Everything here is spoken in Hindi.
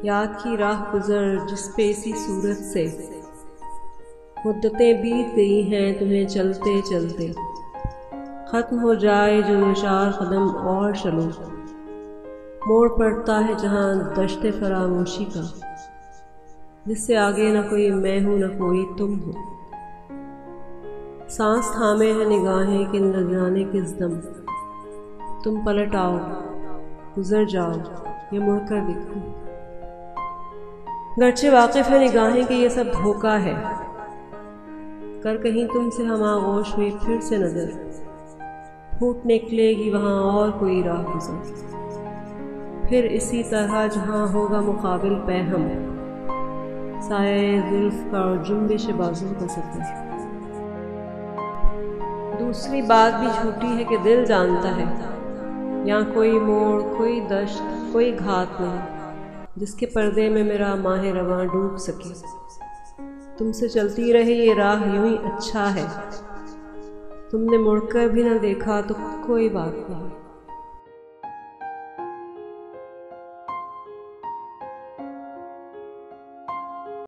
याद की राह गुजर जिस पे इसी सूरत से मुद्दतें बीत गई हैं तुम्हें चलते चलते। ख़त्म हो जाए जो 4 कदम और चलो, मोड़ पड़ता है जहाँ दश्ते फरामोशी का, जिससे आगे न कोई मैं हूँ न कोई तुम हो। सांस थामे है निगाहें कि न जाने किस दम तुम पलट आओ, गुजर जाओ ये मुड़कर देखो। गरचे वाकिफ है निगाहें कि ये सब धोखा है, कर कहीं तुमसे हम आगोश हुई फिर से नजर, फूट निकलेगी वहाँ और कोई राह गुजर। फिर इसी तरह जहाँ होगा मुकाबिल पैहम, साये जुल्फ का और जुम्बिश बाजू का सफर। दूसरी बात भी झूठी है कि दिल जानता है यहाँ कोई मोड़, कोई दश्त, कोई घात नहीं जिसके पर्दे में मेरा माह रवां डूब सके। तुमसे चलती रही ये राह यूं ही अच्छा है, तुमने मुड़कर भी न देखा तो कोई बात नहीं।